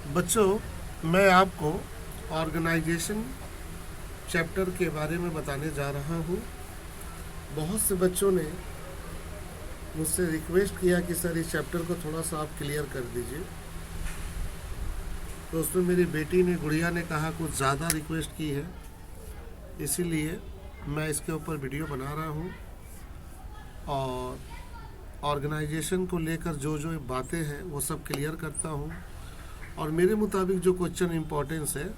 बच्चों, मैं आपको ऑर्गेनाइजेशन चैप्टर के बारे में बताने जा रहा हूँ। बहुत से बच्चों ने मुझसे रिक्वेस्ट किया कि सर इस चैप्टर को थोड़ा सा आप क्लियर कर दीजिए। तो उसमें मेरी बेटी ने, गुड़िया ने कहा कुछ ज़्यादा रिक्वेस्ट की है, इसीलिए मैं इसके ऊपर वीडियो बना रहा हूँ और ऑर्गेनाइजेशन को लेकर जो जो बातें हैं वो सब क्लियर करता हूँ। और मेरे मुताबिक जो क्वेश्चन इम्पोर्टेंस है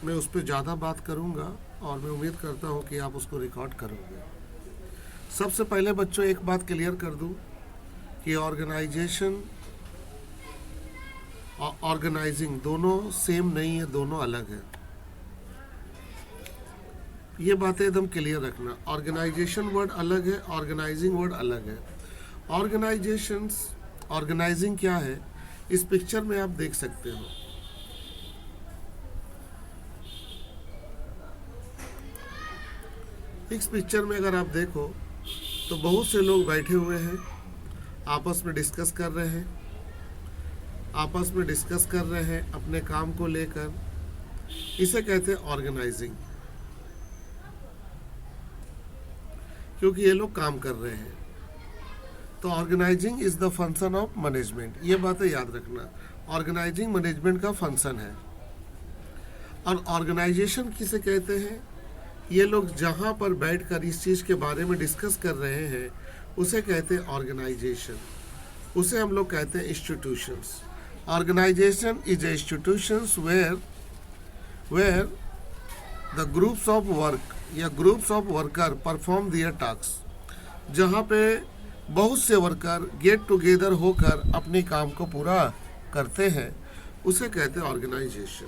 मैं उस पर ज़्यादा बात करूँगा और मैं उम्मीद करता हूँ कि आप उसको रिकॉर्ड करोगे। सबसे पहले बच्चों एक बात क्लियर कर दूँ कि ऑर्गेनाइजेशन और ऑर्गेनाइजिंग दोनों सेम नहीं है, दोनों अलग है। ये बातें एकदम क्लियर रखना। ऑर्गेनाइजेशन वर्ड अलग है, ऑर्गेनाइजिंग वर्ड अलग है। ऑर्गेनाइजेशंस, ऑर्गेनाइजिंग क्या है इस पिक्चर में आप देख सकते हो। इस पिक्चर में अगर आप देखो तो बहुत से लोग बैठे हुए हैं, आपस में डिस्कस कर रहे हैं, अपने काम को लेकर। इसे कहते हैं ऑर्गेनाइजिंग, क्योंकि ये लोग काम कर रहे हैं। तो organising is the function of management, ये बातें याद रखना। ऑर्गेनाइजिंग मैनेजमेंट का फंक्शन है। और ऑर्गेनाइजेशन किसे कहते हैं? ये लोग जहाँ पर बैठकर इस चीज़ के बारे में डिस्कस कर रहे हैं उसे कहते हैं ऑर्गेनाइजेशन। उसे हम लोग कहते हैं institutions. Organisation is a institutions where the groups of work या groups of worker perform their task, जहाँ पे बहुत से वर्कर गेट टुगेदर होकर अपने काम को पूरा करते हैं, उसे कहते हैं ऑर्गेनाइजेशन।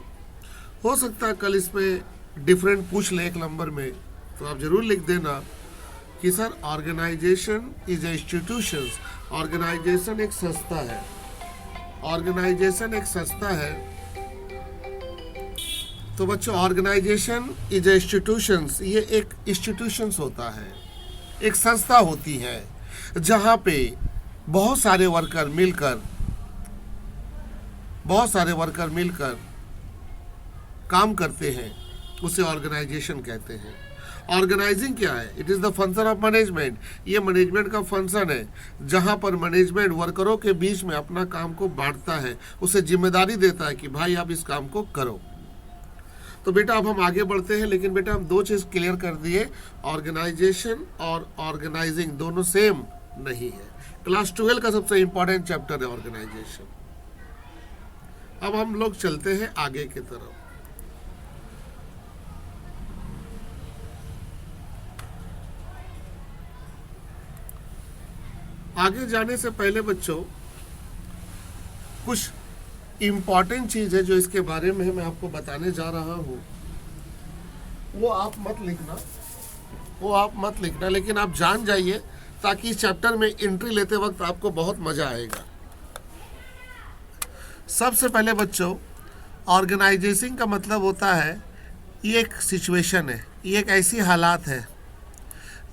हो सकता है कल इस पे डिफरेंट पूछ ले एक नंबर में, तो आप ज़रूर लिख देना कि sir organisation is a institutions. Organisation एक संस्था है, ऑर्गेनाइजेशन एक संस्था है। तो बच्चों ऑर्गेनाइजेशन इज ए इंस्टीट्यूशंस, ये एक इंस्टीट्यूशंस होता है, एक संस्था होती है जहाँ पे बहुत सारे वर्कर मिलकर काम करते हैं, उसे ऑर्गेनाइजेशन कहते हैं। ऑर्गेनाइजिंग क्या है? It is the function of management, ये मैनेजमेंट का फंक्शन है जहाँ पर मैनेजमेंट वर्करों के बीच में अपना काम को बांटता है, उसे जिम्मेदारी देता है कि भाई आप इस काम को करो। तो बेटा अब हम आगे बढ़ते हैं, लेकिन बेटा हम दो चीज़ क्लियर कर दिए, ऑर्गेनाइजेशन और ऑर्गेनाइजिंग दोनों सेम नहीं है। क्लास 12 का सबसे इंपॉर्टेंट चैप्टर है ऑर्गेनाइजेशन। अब हम लोग चलते हैं आगे की तरफ। आगे जाने से पहले बच्चों कुछ इम्पॉर्टेंट चीज़ है जो इसके बारे में मैं आपको बताने जा रहा हूँ, वो आप मत लिखना, लेकिन आप जान जाइए ताकि इस चैप्टर में एंट्री लेते वक्त आपको बहुत मज़ा आएगा। सबसे पहले बच्चों ऑर्गेनाइजेशन का मतलब होता है, ये एक सिचुएशन है, ये एक ऐसी हालात है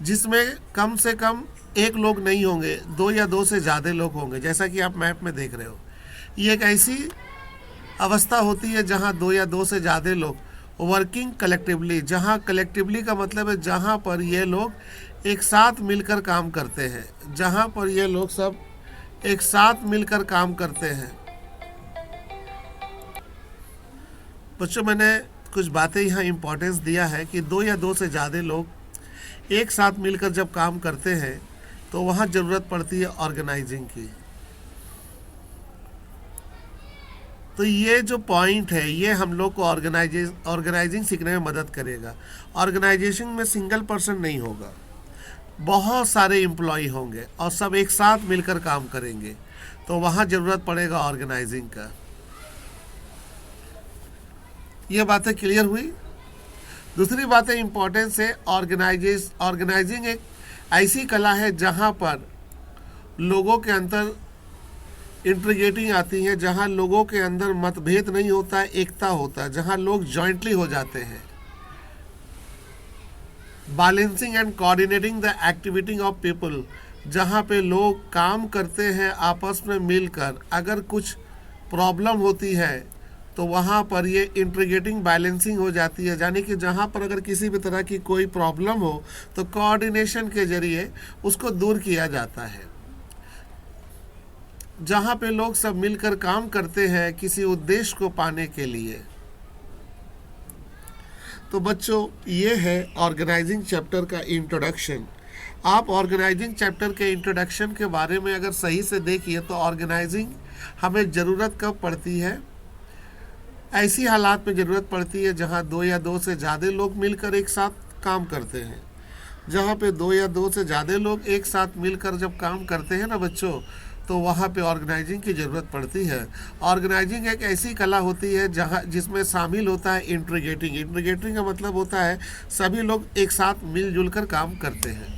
जिसमें कम से कम एक लोग नहीं होंगे, दो या दो से ज़्यादा लोग होंगे, जैसा कि आप मैप में देख रहे हो। ये एक ऐसी अवस्था होती है जहाँ दो या दो से ज़्यादा लोग वर्किंग कलेक्टिवली, जहाँ कलेक्टिवली का मतलब है जहाँ पर ये लोग एक साथ मिलकर काम करते हैं, जहाँ पर ये लोग सब एक साथ मिलकर काम करते हैं। बच्चों मैंने कुछ बातें यहाँ इम्पोर्टेंस दिया है कि दो या दो से ज़्यादा लोग एक साथ मिलकर जब काम करते हैं तो वहाँ ज़रूरत पड़ती है ऑर्गेनाइजिंग की। तो ये जो पॉइंट है ये हम लोग को ऑर्गेनाइजिंग सीखने में मदद करेगा। ऑर्गेनाइजेशन में सिंगल पर्सन नहीं होगा, बहुत सारे एम्प्लॉय होंगे और सब एक साथ मिलकर काम करेंगे, तो वहाँ ज़रूरत पड़ेगा ऑर्गेनाइजिंग का। ये बातें क्लियर हुई। दूसरी बात है इम्पोर्टेंस है, ऑर्गेनाइजिंग एक ऐसी कला है जहाँ पर लोगों के अंदर इंटीग्रेटिंग आती है, जहाँ लोगों के अंदर मतभेद नहीं होता है, एकता होता है, जहाँ लोग जॉइंटली हो जाते हैं। Balancing and coordinating the activity of people, जहाँ पे लोग काम करते हैं आपस में मिलकर। अगर कुछ प्रॉब्लम होती है तो वहाँ पर ये इंटीग्रेटिंग बैलेंसिंग हो जाती है, यानी कि जहाँ पर अगर किसी भी तरह की कोई प्रॉब्लम हो तो कोऑर्डिनेशन के जरिए उसको दूर किया जाता है। जहाँ पे लोग सब मिलकर काम करते हैं किसी उद्देश्य को पाने के लिए। तो बच्चों, ये है ऑर्गेनाइजिंग चैप्टर का इंट्रोडक्शन। आप ऑर्गेनाइजिंग चैप्टर के इंट्रोडक्शन के बारे में अगर सही से देखिए तो ऑर्गेनाइजिंग हमें ज़रूरत कब पड़ती है? ऐसी हालात में ज़रूरत पड़ती है जहाँ 2 या 2 से ज़्यादा लोग मिलकर एक साथ काम करते हैं। जहाँ पे 2 या 2 से ज़्यादा लोग एक साथ मिलकर जब काम करते हैं ना बच्चों, तो वहाँ पे ऑर्गेनाइजिंग की ज़रूरत पड़ती है। ऑर्गेनाइजिंग एक ऐसी कला होती है जहाँ जिसमें शामिल होता है इंटीग्रेटिंग। इंटीग्रेटिंग का मतलब होता है सभी लोग एक साथ मिलजुल कर काम करते हैं।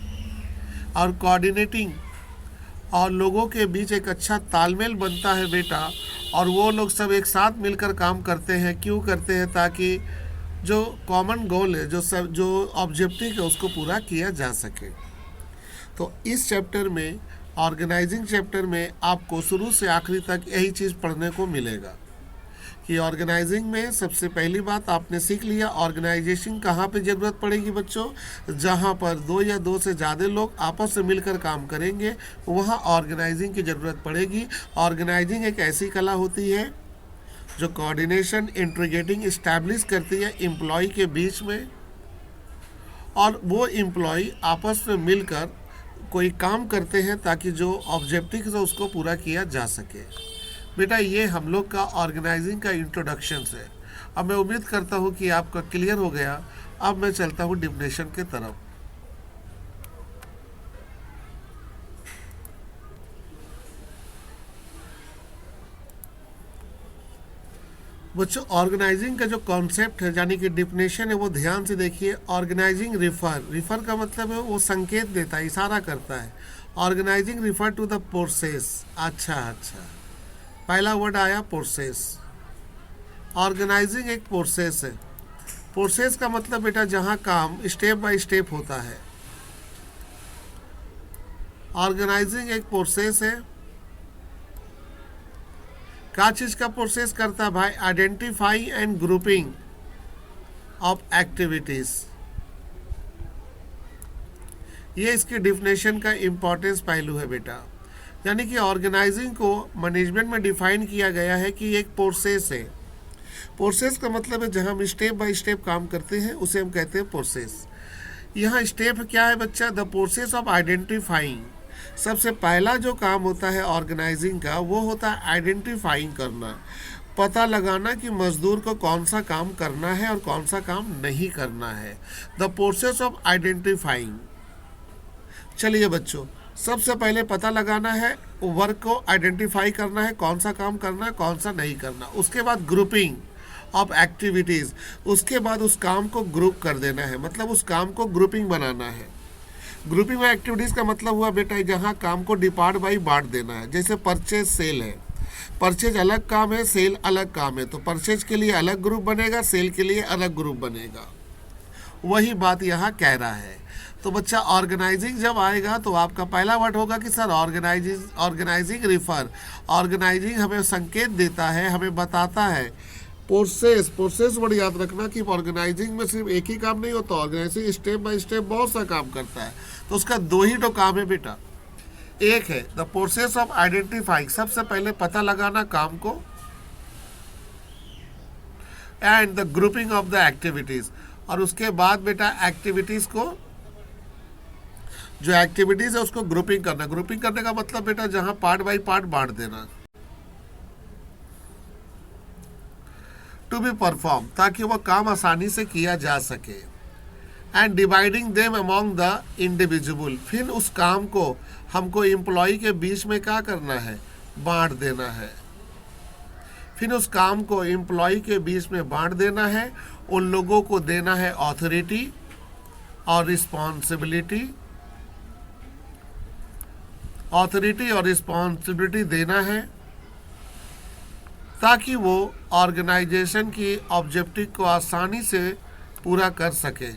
और कोऑर्डिनेटिंग, और लोगों के बीच एक अच्छा तालमेल बनता है बेटा, और वो लोग सब एक साथ मिलकर काम करते हैं। क्यों करते हैं? ताकि जो कॉमन गोल है, जो ऑब्जेक्टिव है, उसको पूरा किया जा सके। तो इस चैप्टर में, ऑर्गेनाइजिंग चैप्टर में, आपको शुरू से आखिरी तक यही चीज़ पढ़ने को मिलेगा कि ऑर्गेनाइजिंग में सबसे पहली बात आपने सीख लिया, ऑर्गेनाइजेशन कहाँ पे ज़रूरत पड़ेगी बच्चों? जहाँ पर 2 या 2 से ज़्यादा लोग आपस में मिलकर काम करेंगे, वहाँ ऑर्गेनाइजिंग की ज़रूरत पड़ेगी। ऑर्गेनाइजिंग एक ऐसी कला होती है जो कोऑर्डिनेशन, इंटीग्रेटिंग इस्टेब्लिश करती है एम्प्लॉय के बीच में, और वो एम्प्लॉय आपस में मिलकर कोई काम करते हैं ताकि जो ऑब्जेक्टिव है उसको पूरा किया जा सके। बेटा, ये हम लोग का ऑर्गेनाइजिंग का इंट्रोडक्शन है। अब मैं उम्मीद करता हूँ कि आपका क्लियर हो गया। अब मैं चलता हूँ डिफिनेशन के तरफ। बच्चों, ऑर्गेनाइजिंग का जो कॉन्सेप्ट है, यानी कि डिफिनेशन है, वो ध्यान से देखिए। ऑर्गेनाइजिंग रिफर का मतलब है वो संकेत देता है, इशारा करता है। Organising refer to the process. अच्छा, पहला वर्ड आया प्रोसेस। ऑर्गेनाइजिंग एक प्रोसेस है। प्रोसेस का मतलब बेटा जहाँ काम स्टेप बाय स्टेप होता है। ऑर्गेनाइजिंग एक प्रोसेस है। क्या चीज़ का प्रोसेस करता है भाई? Identify and grouping of activities. ये इसकी डिफिनेशन का इम्पोर्टेंस पहलू है बेटा। यानी कि ऑर्गेनाइजिंग को मैनेजमेंट में डिफाइन किया गया है कि एक प्रोसेस है। प्रोसेस का मतलब है जहां हम स्टेप बाय स्टेप काम करते हैं, उसे हम कहते हैं प्रोसेस। यहाँ स्टेप क्या है बच्चा? The process of identifying. सबसे पहला जो काम होता है ऑर्गेनाइजिंग का, वो होता है आइडेंटिफाइंग करना, पता लगाना कि मजदूर को कौन सा काम करना है और कौन सा काम नहीं करना है। The process of identifying. चलिए बच्चों, सबसे पहले पता लगाना है, वर्क को आइडेंटिफाई करना है, कौन सा काम करना है, कौन सा नहीं करना। उसके बाद ग्रुपिंग ऑफ एक्टिविटीज़। उसके बाद उस काम को ग्रुप कर देना है, मतलब उस काम को ग्रुपिंग बनाना है। ग्रुपिंग ऑफ एक्टिविटीज़ का मतलब हुआ बेटा जहाँ काम को डिपार्ट बाई बांट देना है। जैसे परचेज सेल है, परचेज अलग काम है, सेल अलग काम है, तो परचेज के लिए अलग ग्रुप बनेगा, सेल के लिए अलग ग्रुप बनेगा। वही बात यहाँ कह रहा है। तो बच्चा, ऑर्गेनाइजिंग जब आएगा तो आपका पहला वर्ड होगा कि सर ऑर्गेनाइजिंग रिफर। ऑर्गेनाइजिंग हमें संकेत देता है, हमें बताता है। प्रोसेस वर्ड याद रखना कि ऑर्गेनाइजिंग में सिर्फ एक ही काम नहीं होता, ऑर्गेनाइजिंग स्टेप बाय स्टेप बहुत सा काम करता है। तो उसका 2 ही तो काम है बेटा। एक है द प्रोसेस ऑफ आइडेंटिफाइंग, सबसे पहले पता लगाना काम को, and the grouping of the activities. और उसके बाद बेटा एक्टिविटीज को, जो एक्टिविटीज है उसको ग्रुपिंग करना। ग्रुपिंग करने का मतलब बेटा जहां पार्ट बाय पार्ट बांट देना, टू बी परफॉर्म, ताकि वह काम आसानी से किया जा सके। And dividing them among the individual, फिर उस काम को हमको एम्प्लॉय के बीच में क्या करना है? बांट देना है। फिर उस काम को एम्प्लॉय के बीच में बांट देना है। उन लोगों को देना है ऑथोरिटी और रिस्पॉन्सिबिलिटी। ऑथोरिटी और रिस्पॉन्सिबिलिटी देना है ताकि वो ऑर्गेनाइजेशन की ऑब्जेक्टिव को आसानी से पूरा कर सके।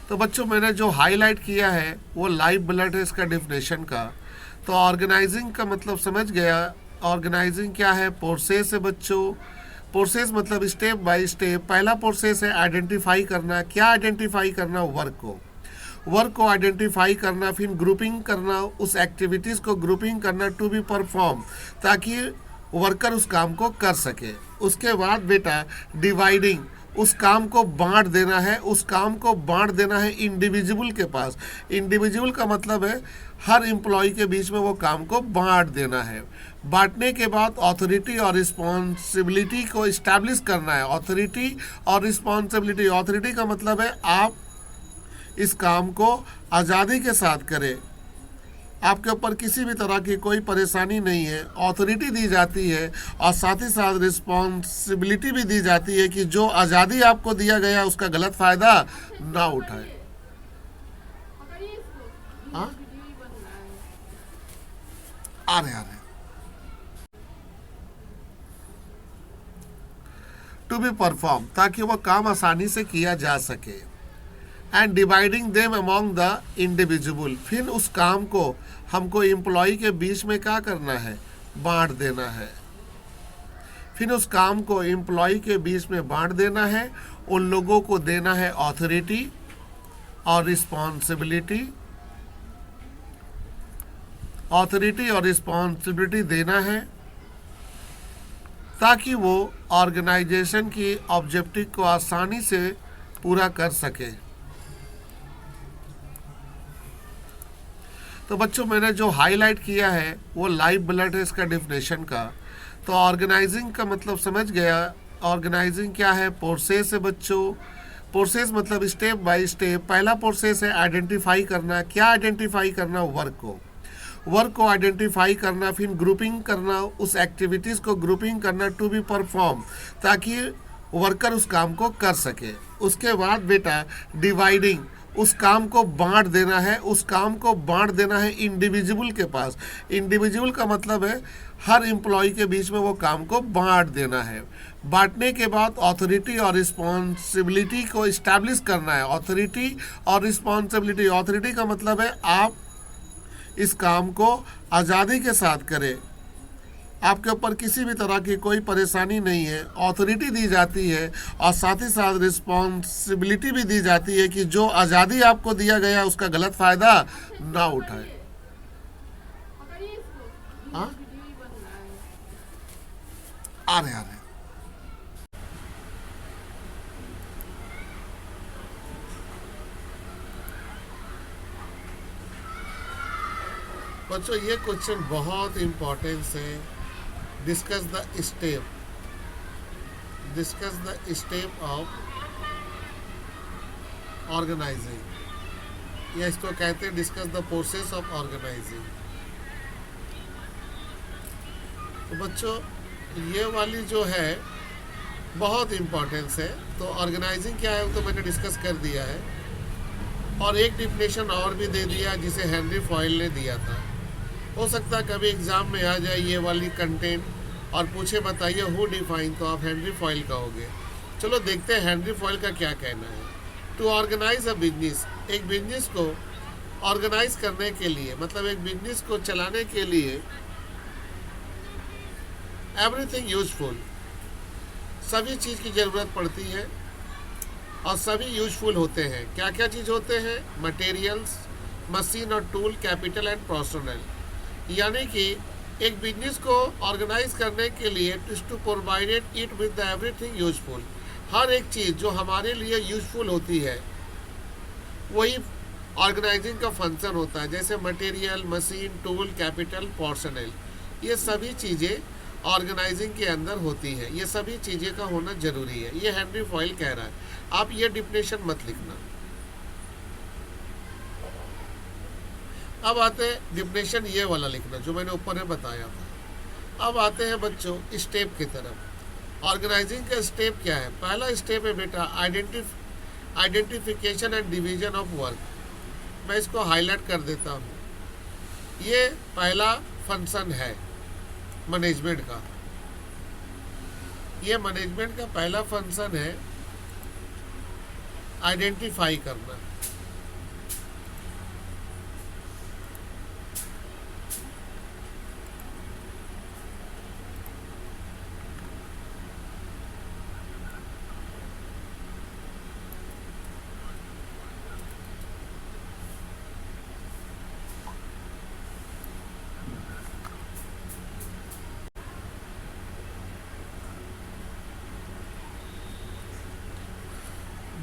तो बच्चों, मैंने जो हाईलाइट किया है वो लाइफ ब्लड है इसका डिफिनेशन का। तो ऑर्गेनाइजिंग का मतलब समझ गया ऑर्गेनाइजिंग क्या है? प्रोसेस है बच्चों। प्रोसेस मतलब स्टेप बाय स्टेप। पहला प्रोसेस है आइडेंटिफाई करना। क्या आइडेंटिफाई करना? वर्क को आइडेंटिफाई करना, फिर ग्रुपिंग करना, उस एक्टिविटीज़ को ग्रुपिंग करना टू बी परफॉर्म, ताकि वर्कर उस काम को कर सके। उसके बाद बेटा डिवाइडिंग, उस काम को बांट देना है। उस काम को बांट देना है इंडिविजुअल के पास। इंडिविजुअल का मतलब है हर एम्प्लॉय के बीच में वो काम को बांट देना है। बांटने के बाद ऑथोरिटी और रिस्पॉन्सिबिलिटी को इस्टेब्लिश करना है। ऑथोरिटी और रिस्पॉन्सिबिलिटी, ऑथोरिटी का मतलब है आप इस काम को आज़ादी के साथ करें, आपके ऊपर किसी भी तरह की कोई परेशानी नहीं है, ऑथोरिटी दी जाती है। और साथ ही साथ रिस्पॉन्सिबिलिटी भी दी जाती है कि जो आज़ादी आपको दिया गया उसका गलत फ़ायदा ना उठाए। हाँ, आ रहे टू बी परफॉर्म, ताकि वह काम आसानी से किया जा सके। And dividing them among the individual, फिर उस काम को हमको एम्प्लॉय के बीच में क्या करना है? बांट देना है। फिर उस काम को एम्प्लॉय के बीच में बांट देना है। उन लोगों को देना है ऑथोरिटी और रिस्पॉन्सिबिलिटी। ऑथोरिटी और रिस्पॉन्सिबिलिटी देना है ताकि वो ऑर्गेनाइजेशन की ऑब्जेक्टिव को आसानी से पूरा कर सके। तो बच्चों मैंने जो हाईलाइट किया है वो लाइव ब्लड है इसका डेफिनेशन का। तो ऑर्गेनाइजिंग का मतलब समझ गया। ऑर्गेनाइजिंग क्या है? प्रोसेस है बच्चों। प्रोसेस मतलब स्टेप बाय स्टेप। पहला प्रोसेस है आइडेंटिफाई करना। क्या आइडेंटिफाई करना? वर्क को आइडेंटिफाई करना, फिर ग्रुपिंग करना, उस एक्टिविटीज़ को ग्रुपिंग करना टू बी परफॉर्म, ताकि वर्कर उस काम को कर सके। उसके बाद बेटा डिवाइडिंग, उस काम को बांट देना है। उस काम को बांट देना है इंडिविजुअल के पास। इंडिविजुअल का मतलब है हर एम्प्लॉय के बीच में वो काम को बांट देना है। बांटने के बाद ऑथोरिटी और रिस्पॉन्सिबिलिटी को इस्टेब्लिश करना है। ऑथोरिटी और रिस्पॉन्सिबिलिटी, ऑथोरिटी का मतलब है आप इस काम को आज़ादी के साथ करें, आपके ऊपर किसी भी तरह की कोई परेशानी नहीं है, ऑथोरिटी दी जाती है। और साथ ही साथ रिस्पॉन्सिबिलिटी भी दी जाती है कि जो आज़ादी आपको दिया गया उसका गलत फ़ायदा ना उठाए। हाँ, आ रहे बच्चों ये क्वेश्चन बहुत इम्पोर्टेंस है। Discuss the step of organising, या इसको कहते हैं discuss the process of organising. तो बच्चों ये वाली जो है बहुत इम्पोर्टेंस है। तो ऑर्गेनाइजिंग क्या है वो तो मैंने डिस्कस कर दिया है, और एक डिफिनेशन और भी दे दिया जिसे हेनरी फॉयल ने दिया था। हो सकता है कभी एग्जाम में आ जाए ये वाली कंटेंट और पूछे बताइए हु डिफाइन, तो आप हेनरी फॉयल कहोगे। चलो देखते हैं हेनरी फॉयल का क्या कहना है। टू ऑर्गेनाइज अ बिजनेस, एक बिजनेस को ऑर्गेनाइज करने के लिए, मतलब एक बिजनेस को चलाने के लिए एवरीथिंग यूजफुल, सभी चीज़ की ज़रूरत पड़ती है और सभी यूजफुल होते हैं। क्या क्या चीज़ होते हैं? मटेरियल्स, मशीन और टूल, कैपिटल एंड पर्सनल। यानी कि एक बिजनेस को ऑर्गेनाइज करने के लिए to provided it with the everything useful, हर एक चीज़ जो हमारे लिए यूजफुल होती है वही ऑर्गेनाइजिंग का फंक्शन होता है। जैसे material, machine, tool, capital, personal, ये सभी चीज़ें ऑर्गेनाइजिंग के अंदर होती है। ये सभी चीज़ें का होना जरूरी है, ये हेनरी फॉयल कह रहा है। आप ये डिफिनेशन मत लिखना। अब आते हैं डिफिनेशन ये वाला लिखना जो मैंने ऊपर में बताया था। अब आते हैं बच्चों स्टेप की तरफ। ऑर्गेनाइजिंग का स्टेप क्या है? पहला स्टेप है बेटा identification and division of work. मैं इसको हाईलाइट कर देता हूँ। ये पहला फंक्शन है मैनेजमेंट का। ये मैनेजमेंट का पहला फंक्शन है आइडेंटिफाई करना।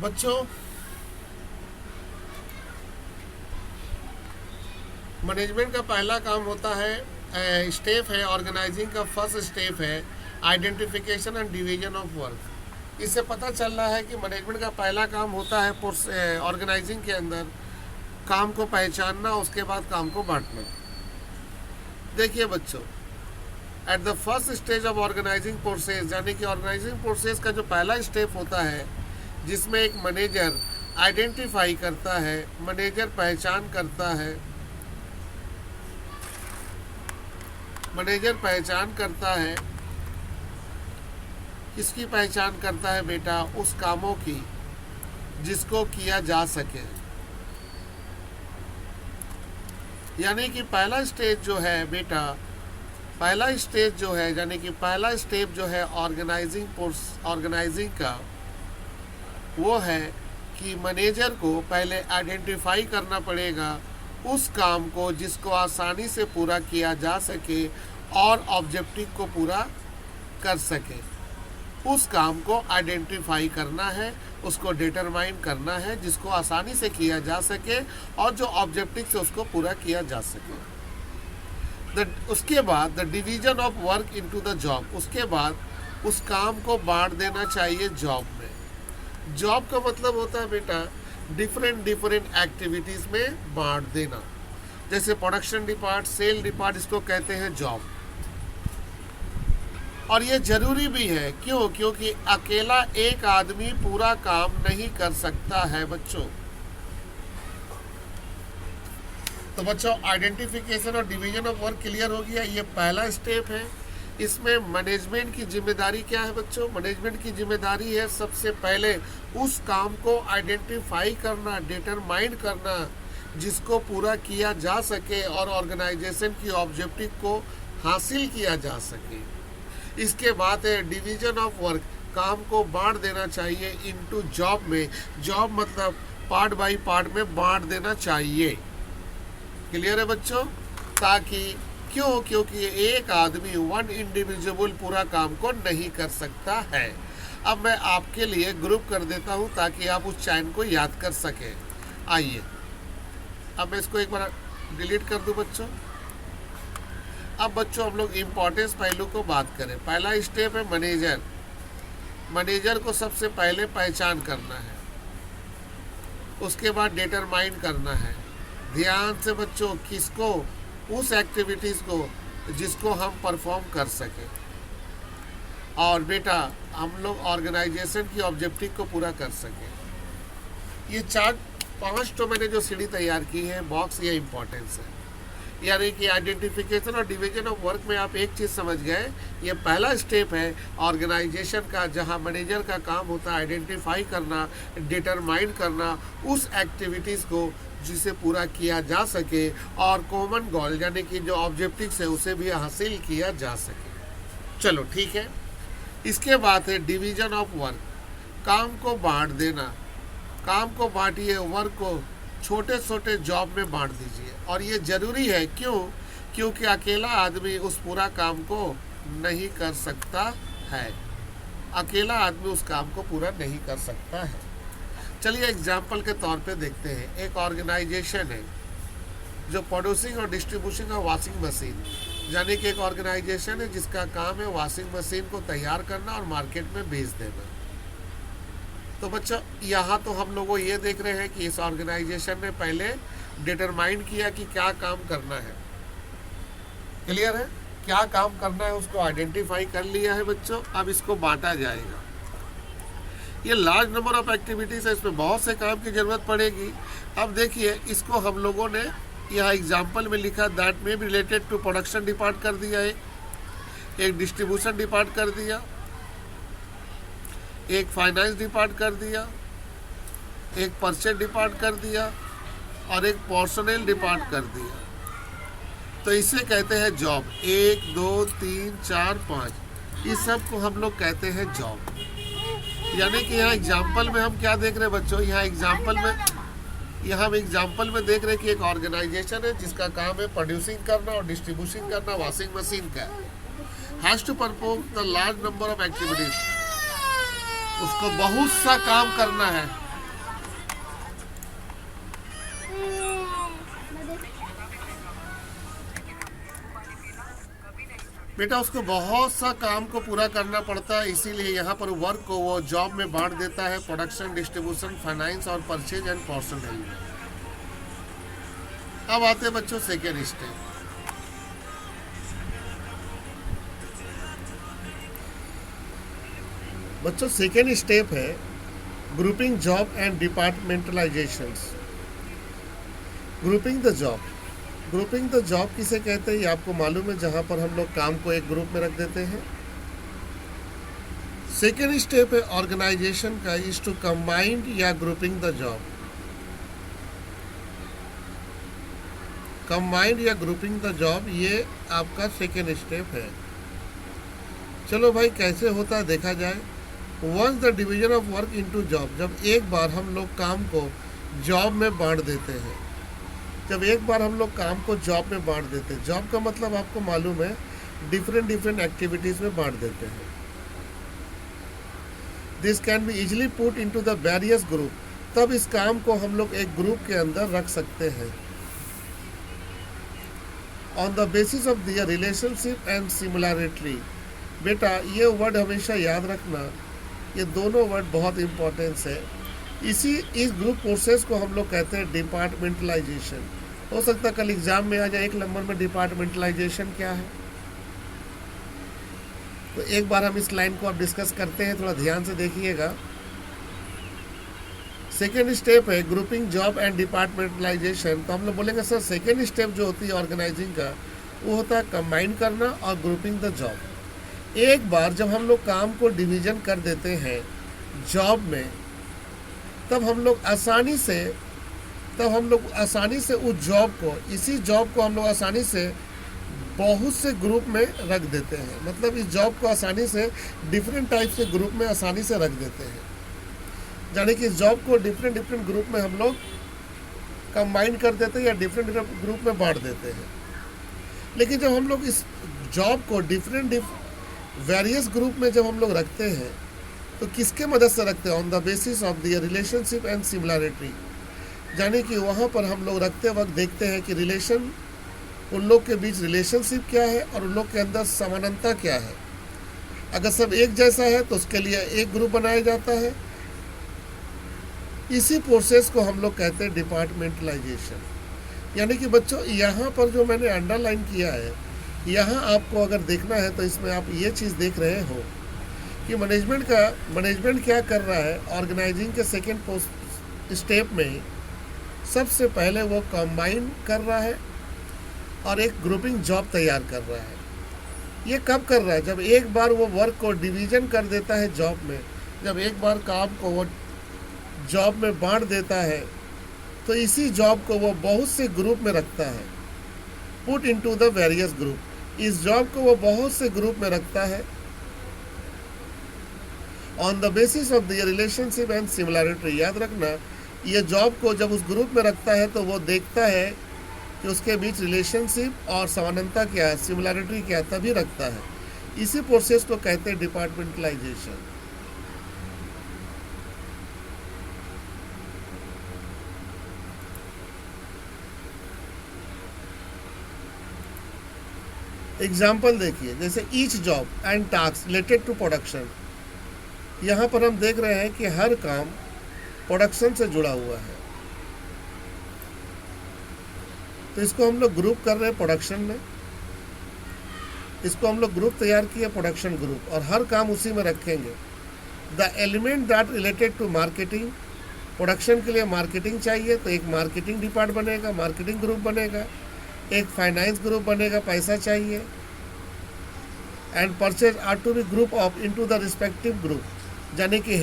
बच्चों मैनेजमेंट का पहला काम होता है, स्टेप है ऑर्गेनाइजिंग का फर्स्ट स्टेप है identification and division of work. इससे पता चल रहा है कि मैनेजमेंट का पहला काम होता है ऑर्गेनाइजिंग के अंदर काम को पहचानना, उसके बाद काम को बांटना। देखिए बच्चों, at the first stage of organising process, यानी कि ऑर्गेनाइजिंग प्रोसेस का जो पहला स्टेप होता है जिसमें एक मैनेजर आइडेंटिफाई करता है, मैनेजर पहचान करता है, मैनेजर पहचान करता है, किसकी पहचान करता है बेटा? उस कामों की जिसको किया जा सके। यानी कि पहला स्टेज जो है बेटा, पहला स्टेज जो है, यानी कि पहला स्टेप जो है ऑर्गेनाइजिंग का, वो है कि मैनेजर को पहले आइडेंटिफाई करना पड़ेगा उस काम को जिसको आसानी से पूरा किया जा सके और ऑब्जेक्टिव को पूरा कर सके। उस काम को आइडेंटिफाई करना है, उसको डिटरमाइन करना है जिसको आसानी से किया जा सके और जो ऑब्जेक्टिव से उसको पूरा किया जा सके। उसके बाद the division of work into the job, उसके बाद उस काम को बांट देना चाहिए जॉब में। जॉब का मतलब होता है बेटा डिफरेंट एक्टिविटीज़ में बांट देना। जैसे प्रोडक्शन डिपार्ट, सेल डिपार्ट, इसको कहते हैं जॉब। और ये जरूरी भी है, क्यों? क्योंकि अकेला एक आदमी पूरा काम नहीं कर सकता है बच्चों। तो बच्चों आइडेंटिफिकेशन और डिवीजन ऑफ वर्क क्लियर हो गया, ये पहला स्टेप है। इसमें मैनेजमेंट की जिम्मेदारी क्या है बच्चों? मैनेजमेंट की जिम्मेदारी है सबसे पहले उस काम को आइडेंटिफाई करना, डिटरमाइन करना जिसको पूरा किया जा सके और ऑर्गेनाइजेशन की ऑब्जेक्टिव को हासिल किया जा सके। इसके बाद है डिवीजन ऑफ वर्क, काम को बांट देना चाहिए इनटू जॉब में। जॉब मतलब पार्ट बाय पार्ट में बांट देना चाहिए। क्लियर है बच्चों? ताकि क्यों? क्योंकि एक आदमी, वन इंडिविजुअल पूरा काम को नहीं कर सकता है। अब मैं आपके लिए ग्रुप कर देता हूं ताकि आप उस चैन को याद कर सकें। आइए अब मैं इसको एक बार डिलीट कर दूं बच्चों। अब बच्चों हम लोग इम्पोर्टेंस पहलू को बात करें। पहला स्टेप है मैनेजर। मैनेजर को सबसे पहले पहचान करना है, उसके बाद डिटरमाइन करना है। ध्यान से बच्चों, किसको? उस एक्टिविटीज़ को जिसको हम परफॉर्म कर सकें और बेटा हम लोग ऑर्गेनाइजेशन की ऑब्जेक्टिव को पूरा कर सकें। ये 4-5 तो मैंने जो सीढ़ी तैयार की है बॉक्स, ये इम्पोर्टेंस है। यानी कि आइडेंटिफिकेशन और डिवीजन ऑफ वर्क में आप एक चीज़ समझ गए, ये पहला स्टेप है ऑर्गेनाइजेशन का, जहां मैनेजर का काम होता है आइडेंटिफाई करना, डिटरमाइन करना उस एक्टिविटीज़ को जिसे पूरा किया जा सके और कॉमन गोल यानी कि जो ऑब्जेक्टिव्स है उसे भी हासिल किया जा सके। चलो ठीक है। इसके बाद है डिवीजन ऑफ वर्क, काम को बांट देना। काम को बांटिए, वर्क को छोटे छोटे जॉब में बांट दीजिए। और ये ज़रूरी है, क्यों? क्योंकि अकेला आदमी उस पूरा काम को नहीं कर सकता है। अकेला आदमी उस काम को पूरा नहीं कर सकता है। चलिए एग्जाम्पल के तौर पे देखते हैं। एक ऑर्गेनाइजेशन है जो प्रोड्यूसिंग और डिस्ट्रीब्यूशन ऑफ वॉशिंग मशीन, यानी कि एक ऑर्गेनाइजेशन है जिसका काम है वॉशिंग मशीन को तैयार करना और मार्केट में बेच देना। तो बच्चों यहाँ तो हम लोगों ये देख रहे हैं कि इस ऑर्गेनाइजेशन ने पहले डिटरमाइन किया कि क्या काम करना है। क्लियर है? क्या काम करना है उसको आइडेंटिफाई कर लिया है बच्चों। अब इसको बांटा जाएगा। ये लार्ज नंबर ऑफ एक्टिविटीज़ है, इसमें बहुत से काम की ज़रूरत पड़ेगी। अब देखिए इसको हम लोगों ने यहाँ एग्जाम्पल में लिखा दैट में भी रिलेटेड टू प्रोडक्शन डिपार्ट कर दिया, एक डिस्ट्रीब्यूशन डिपार्ट कर दिया, एक फाइनेंस डिपार्ट कर दिया, एक परचेज डिपार्ट कर दिया और एक पर्सनल डिपार्ट कर दिया। तो इसे कहते हैं जॉब। 1 2 3 4 5 इस सब को हम लोग कहते हैं जॉब। यानी कि यहाँ एग्जाम्पल में हम क्या देख रहे हैं बच्चों? यहाँ हम एग्जाम्पल में देख रहे हैं कि एक ऑर्गेनाइजेशन है जिसका काम है प्रोड्यूसिंग करना और डिस्ट्रीब्यूशन करना वॉशिंग मशीन का, has to perform the large number of activities. उसको बहुत सा काम करना है बेटा उसको बहुत सा काम को पूरा करना पड़ता है, इसीलिए यहाँ पर वर्क को वो जॉब में बांट देता है, प्रोडक्शन, डिस्ट्रीब्यूशन, फाइनेंस और परचेज एंड पर्सनल। अब आते हैं बच्चों सेकेंड स्टेप। बच्चों सेकेंड स्टेप है grouping job and departmentalisations. Grouping the job, grouping the job किसे कहते हैं ये आपको मालूम है, जहां पर हम लोग काम को एक ग्रुप में रख देते हैं। सेकेंड स्टेप है ऑर्गेनाइजेशन का, इज टू कंबाइन या ग्रुपिंग द जॉब। कंबाइंड या ग्रुपिंग द जॉब ये आपका सेकेंड स्टेप है। चलो भाई कैसे होता है देखा जाए। Once the division of work into job, जब एक बार हम लोग काम को जॉब में बांट देते हैं, जब एक बार हम लोग काम को जॉब में बांट देते हैं, जॉब का मतलब आपको मालूम है डिफरेंट एक्टिविटीज में बांट देते हैं। This can be easily put into the various group, तब इस काम को हम लोग एक ग्रुप के अंदर रख सकते हैं। On the basis of their relationship and similarity, बेटा ये वर्ड हमेशा याद रखना, ये दोनों वर्ड बहुत इंपॉर्टेंस है। इस ग्रुप प्रोसेस को हम लोग कहते हैं डिपार्टमेंटलाइजेशन। हो सकता है कल एग्जाम में आ जाए 1 नंबर में डिपार्टमेंटलाइजेशन क्या है, तो एक बार हम इस लाइन को अब डिस्कस करते हैं, थोड़ा ध्यान से देखिएगा। सेकेंड स्टेप है ग्रुपिंग जॉब एंड डिपार्टमेंटलाइजेशन। तो हम लोग बोलेंगे सर सेकेंड स्टेप जो होती है ऑर्गेनाइजिंग का वो होता है कंबाइन करना और ग्रुपिंग द जॉब। एक बार जब हम लोग काम को डिवीजन कर देते हैं जॉब में, तब हम लोग आसानी से उस जॉब को, इसी जॉब को हम लोग आसानी से बहुत से ग्रुप में रख देते हैं। मतलब इस जॉब को आसानी से डिफरेंट टाइप के ग्रुप में आसानी से रख देते हैं, यानी कि इस जॉब को डिफरेंट ग्रुप में हम लोग कंबाइन कर देते हैं या डिफरेंट ग्रुप में बांट देते हैं। लेकिन जब हम लोग इस जॉब को वेरियस ग्रुप में जब हम लोग रखते हैं तो किसके मदद से रखते हैं? On the basis of the relationship and similarity, यानी कि वहाँ पर हम लोग रखते वक्त देखते हैं कि रिलेशन, उन लोग के बीच रिलेशनशिप क्या है और उन लोग के अंदर समानता क्या है। अगर सब एक जैसा है तो उसके लिए एक ग्रुप बनाया जाता है। इसी प्रोसेस को हम लोग कहते हैं डिपार्टमेंटलाइजेशन। यानी कि बच्चों यहाँ पर जो मैंने अंडरलाइन किया है, यहाँ आपको अगर देखना है तो इसमें आप ये चीज़ देख रहे हो कि मैनेजमेंट क्या कर रहा है ऑर्गेनाइजिंग के सेकेंड स्टेप में। सबसे पहले वो कंबाइन कर रहा है और एक ग्रुपिंग जॉब तैयार कर रहा है। ये कब कर रहा है? जब एक बार वो वर्क को डिवीजन कर देता है जॉब में, जब एक बार काम को वो जॉब में बांट देता है तो इसी जॉब को वो बहुत से ग्रुप में रखता है, put into the various group. इस जॉब को वो बहुत से ग्रुप में रखता है on the basis of the relationship and similarity. याद रखना, ये जॉब को जब उस ग्रुप में रखता है तो वो देखता है कि उसके बीच रिलेशनशिप और समानता क्या है, सिमिलरिटी क्या है, तभी रखता है। इसी प्रोसेस को कहते हैं डिपार्टमेंटलाइजेशन। एग्जाम्पल देखिए, जैसे each job and task related to production. यहाँ पर हम देख रहे हैं कि हर काम प्रोडक्शन से जुड़ा हुआ है, तो इसको हम लोग ग्रुप कर रहे हैं प्रोडक्शन में। इसको हम लोग ग्रुप तैयार किए प्रोडक्शन ग्रुप, और हर काम उसी में रखेंगे। The element that related to marketing, production के लिए मार्केटिंग चाहिए तो एक मार्केटिंग डिपार्ट बनेगा, मार्केटिंग ग्रुप बनेगा। एक फाइनेंस ग्रुप बनेगा, पैसा चाहिए। And purchase are to be group of into the respective group, यानी कि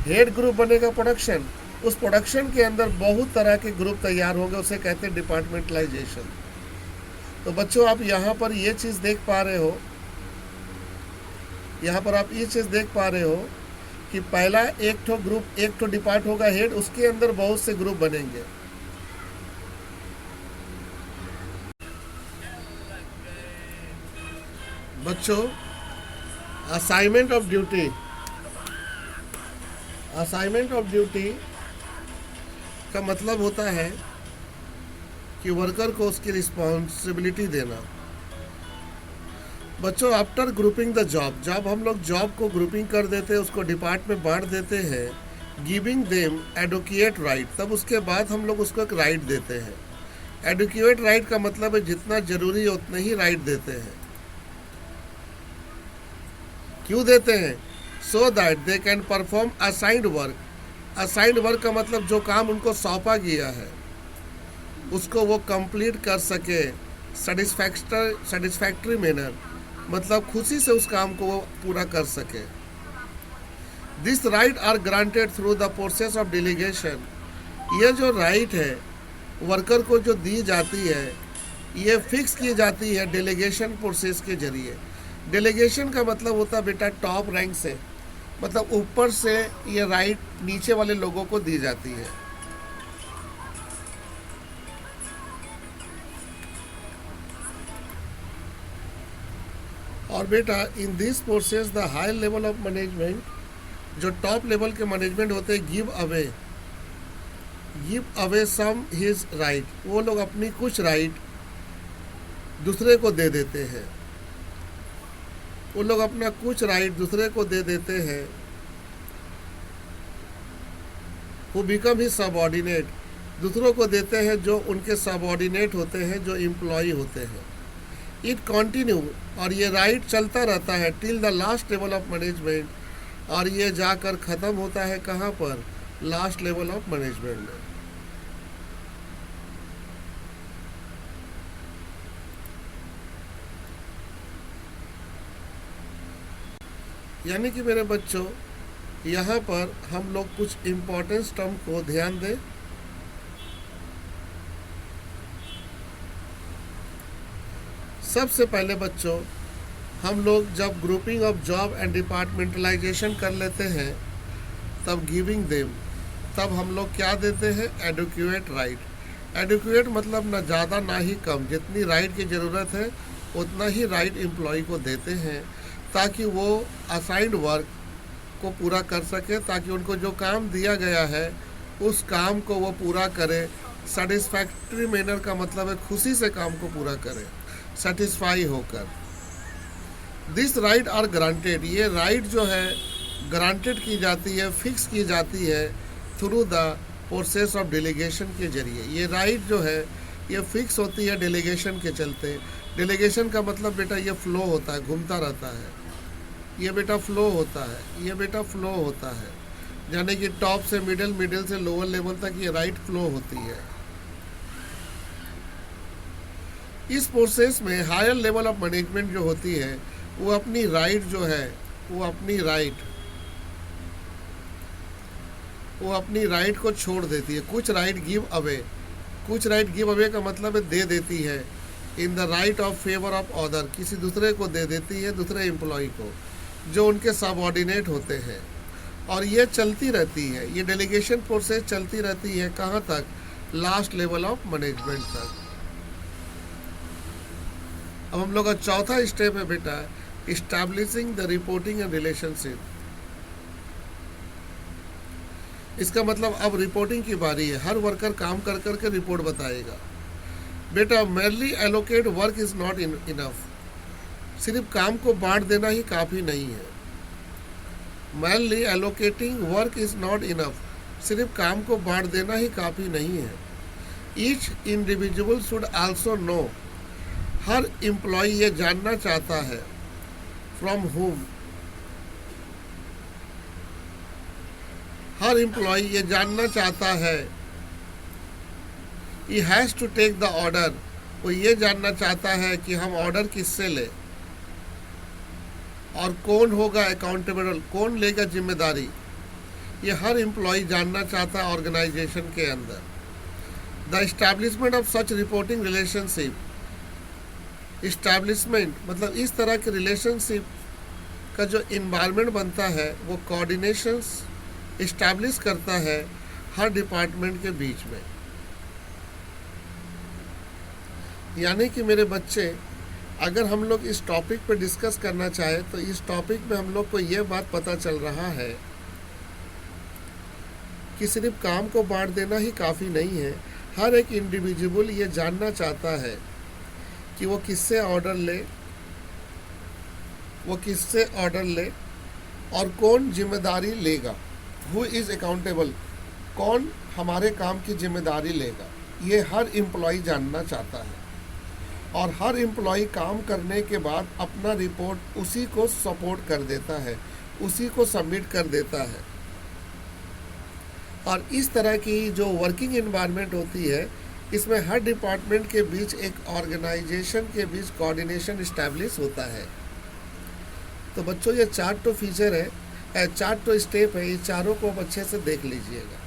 हेड ग्रुप बनेगा प्रोडक्शन। उस प्रोडक्शन के अंदर बहुत तरह के ग्रुप तैयार होंगे, उसे कहते हैं डिपार्टमेंटलाइजेशन। तो बच्चों आप यहाँ पर ये चीज़ देख पा रहे हो, यहाँ पर आप ये चीज़ देख पा रहे हो कि पहला एक ठो ग्रुप, एक ठो डिपार्ट होगा हेड, उसके अंदर बहुत से ग्रुप बनेंगे। बच्चों assignment of duty, assignment of duty का मतलब होता है कि वर्कर को उसकी रिस्पॉन्सिबिलिटी देना। बच्चों, आफ्टर ग्रुपिंग द जॉब, जब हम लोग जॉब को ग्रुपिंग कर देते हैं, उसको डिपार्ट में बांट देते हैं, गिविंग देम एडुकेट राइट, तब उसके बाद हम लोग उसको एक राइट देते हैं। एडुकेट राइट का मतलब है जितना जरूरी है उतना ही राइट देते हैं। क्यों देते हैं? So that they can perform assigned work. Assigned work का मतलब जो काम उनको सौंपा गया है उसको वो कंप्लीट कर सके सेटिस्फैक्ट्री मैनर, मतलब खुशी से उस काम को वो पूरा कर सके। This right are granted through the process of delegation. ये जो राइट है वर्कर को जो दी जाती है, ये फिक्स की जाती है डेलीगेशन प्रोसेस के जरिए। डेलीगेशन का मतलब होता है बेटा टॉप रैंक से, मतलब ऊपर से ये राइट नीचे वाले लोगों को दी जाती है। और बेटा in this process the high level of management, जो टॉप लेवल के मैनेजमेंट होते हैं, give away some his right, वो लोग अपनी कुछ राइट दूसरे को दे देते हैं। वो लोग अपना कुछ राइट दूसरे को दे देते हैं। वो बिकम हिज सबऑर्डिनेट, दूसरों को देते हैं जो उनके सबऑर्डिनेट होते हैं, जो एम्प्लॉय होते हैं। इट कंटिन्यू, और ये राइट चलता रहता है till the last level of management, और ये जाकर ख़त्म होता है कहाँ पर? लास्ट लेवल ऑफ मैनेजमेंट में। यानी कि मेरे बच्चों, यहाँ पर हम लोग कुछ इम्पोर्टेंस टर्म को ध्यान दें। सबसे पहले बच्चों, हम लोग जब grouping of job and departmentalisation कर लेते हैं, तब गिविंग देम, तब हम लोग क्या देते हैं? Educate right. एडुकेट मतलब ना ज़्यादा ना ही कम, जितनी राइट की ज़रूरत है उतना ही राइट एम्प्लॉय को देते हैं, ताकि वो असाइंड वर्क को पूरा कर सके, ताकि उनको जो काम दिया गया है उस काम को वो पूरा करे। सेटिस्फैक्ट्री मैनर का मतलब है खुशी से काम को पूरा करे, सेटिस्फाई होकर। दिस राइट आर ग्रांटेड, ये राइट जो है ग्रांटेड की जाती है, फिक्स की जाती है through the process of delegation के जरिए। ये राइट जो है ये फिक्स होती है डेलीगेशन के चलते। डेलीगेशन का मतलब बेटा ये फ्लो होता है, घूमता रहता है, ये बेटा फ्लो होता है, ये बेटा फ्लो होता है, यानी कि टॉप से मिडिल, मिडिल से लोअर लेवल तक ये राइट फ्लो होती है। इस प्रोसेस में हायर लेवल ऑफ मैनेजमेंट जो होती है वो अपनी राइट जो है वो अपनी राइट को छोड़ देती है। कुछ राइट गिव अवे, कुछ राइट गिव अवे का मतलब है दे देती है in the right of favour of other, किसी दूसरे को दे देती है, दूसरे एम्प्लॉय को जो उनके सबऑर्डिनेट होते हैं। और ये चलती रहती है, ये डेलीगेशन प्रोसेस चलती रहती है कहाँ तक? लास्ट लेवल ऑफ मैनेजमेंट तक। अब हम लोग का चौथा स्टेप है बेटा establishing the reporting and relationship. इसका मतलब अब रिपोर्टिंग की बारी है, हर वर्कर काम कर करके रिपोर्ट बताएगा। बेटा merely allocate work is not enough, सिर्फ काम को बांट देना ही काफ़ी नहीं है। merely allocating work is not enough, सिर्फ काम को बांट देना ही काफ़ी नहीं है। Each individual should also know, हर एम्प्लॉय ये जानना चाहता है फ्रॉम whom, हर एम्प्लॉय ये जानना चाहता है, he has to take the order, वो ये जानना चाहता है कि हम ऑर्डर किससे ले और कौन होगा अकाउंटेबल, कौन लेगा जिम्मेदारी, ये हर एम्प्लॉय जानना चाहता है ऑर्गेनाइजेशन के अंदर। The establishment of such reporting relationship, establishment मतलब इस तरह के रिलेशनशिप का जो इन्वायरमेंट बनता है वो कोऑर्डिनेशंस इस्टेब्लिश करता है हर डिपार्टमेंट के बीच में। यानी कि मेरे बच्चे, अगर हम लोग इस टॉपिक पर डिस्कस करना चाहें तो इस टॉपिक में हम लोग को ये बात पता चल रहा है कि सिर्फ काम को बांट देना ही काफ़ी नहीं है। हर एक इंडिविजुअल ये जानना चाहता है कि वो किससे ऑर्डर ले, वो किससे ऑर्डर ले और कौन जिम्मेदारी लेगा, हु इज़ अकाउंटेबल, कौन हमारे काम की जिम्मेदारी लेगा, ये हर एम्प्लॉय जानना चाहता है। और हर एम्प्लॉय काम करने के बाद अपना रिपोर्ट उसी को सपोर्ट कर देता है, उसी को सबमिट कर देता है। और इस तरह की जो वर्किंग एनवायरनमेंट होती है, इसमें हर डिपार्टमेंट के बीच एक ऑर्गेनाइजेशन के बीच कोऑर्डिनेशन इस्टेब्लिश होता है। तो बच्चों ये 4 तो फीचर है, 4 तो स्टेप है, ये चारों को आप अच्छे से देख लीजिएगा।